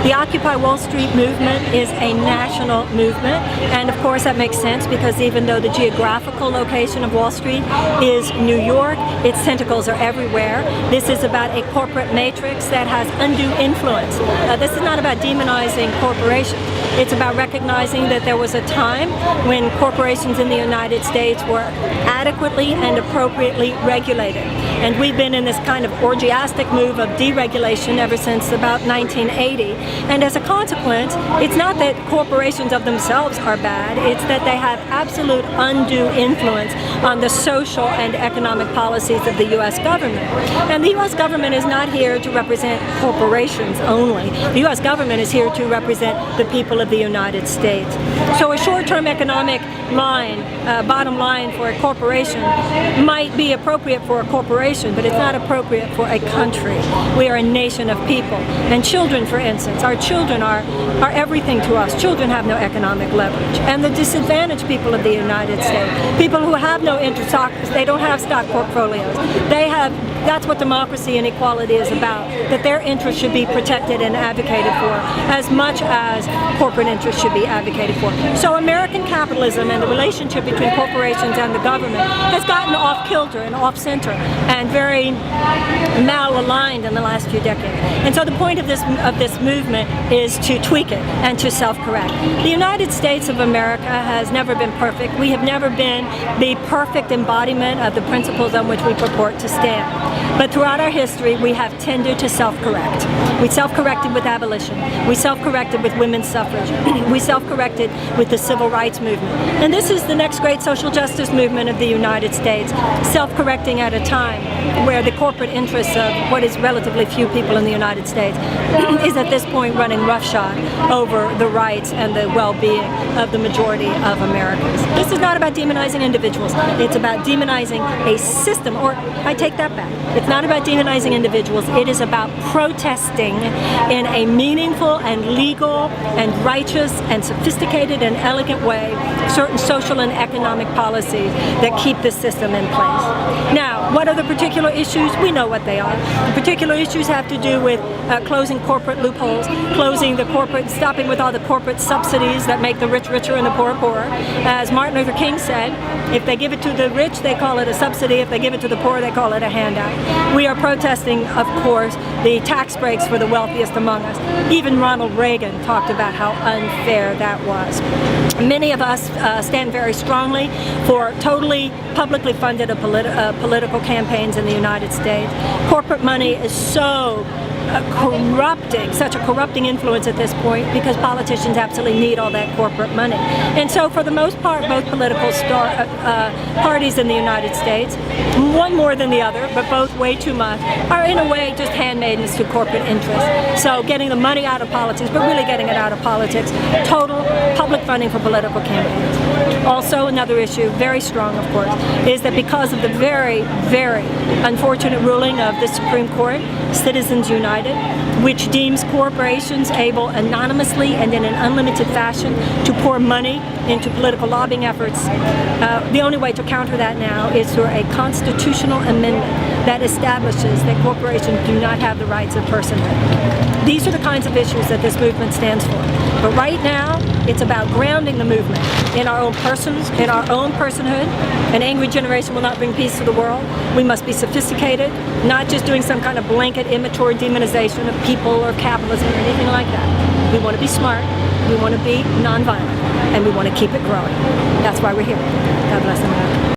The Occupy Wall Street movement is a national movement, and of course that makes sense because even though the geographical location of Wall Street is New York, its tentacles are everywhere. This is about a corporate matrix that has undue influence. This is not about demonizing corporations. It's about recognizing that there was a time when corporations in the United States were adequately and appropriately regulated. And we've been in this kind of orgiastic move of deregulation ever since about 1980. And as a consequence, it's not that corporations of themselves are bad, it's that they have absolute undue influence on the social and economic policies of the U.S. government. And the U.S. government is not here to represent corporations only. The U.S. government is here to represent the people of the United States. So a short-term economic line, bottom line for a corporation might be appropriate for a corporation, but it's not appropriate for a country. We are a nation of people. And children, for instance, our children are everything to us. Children have no economic leverage. And the disadvantaged people of the United States, people who have no interest, they don't have stock portfolios. That's what democracy and equality is about, that their interests should be protected and advocated for as much as corporate interests should be advocated for. So American capitalism and the relationship between corporations and the government has gotten off kilter and off center and very malaligned in the last few decades. And so the point of this movement is to tweak it and to self-correct. The United States of America has never been perfect. We have never been the perfect embodiment of the principles on which we purport to stand. But throughout our history, we have tended to self-correct. We self-corrected with abolition. We self-corrected with women's suffrage. We self-corrected with the civil rights movement. And this is the next great social justice movement of the United States, self-correcting at a time where the corporate interests of what is relatively few people in the United States is at this point running roughshod over the rights and the well-being of the majority of Americans. This is not about demonizing individuals. It's about demonizing a system, or I take that back. It's not about demonizing individuals. It is about protesting in a meaningful and legal and righteous and sophisticated and elegant way certain social and economic policies that keep this system in place. Now, what are the particular issues? We know what they are. The particular issues have to do with closing corporate loopholes, stopping with all the corporate subsidies that make the rich richer and the poor poorer. As Martin Luther King said, if they give it to the rich, they call it a subsidy. If they give it to the poor, they call it a handout. We are protesting, of course, the tax breaks for the wealthiest among us. Even Ronald Reagan talked about how unfair that was. Many of us stand very strongly for totally publicly funded political campaigns in the United States. Corporate money is so such a corrupting influence at this point because politicians absolutely need all that corporate money. And so for the most part, both political parties in the United States, one more than the other, but both way too much, are in a way just handmaidens to corporate interests. So getting the money out of politics, but really getting it out of politics, total public funding for political campaigns. Also, another issue, very strong of course, is that because of the very, very unfortunate ruling of the Supreme Court, Citizens United, which deems corporations able anonymously and in an unlimited fashion to pour money into political lobbying efforts, the only way to counter that now is through a constitutional amendment that establishes that corporations do not have the rights of personhood. These are the kinds of issues that this movement stands for. But right now, it's about grounding the movement in our own persons, in our own personhood. An angry generation will not bring peace to the world. We must be sophisticated, not just doing some kind of blanket, immature demonization of people or capitalism or anything like that. We want to be smart, we want to be nonviolent, and we want to keep it growing. That's why we're here. God bless America.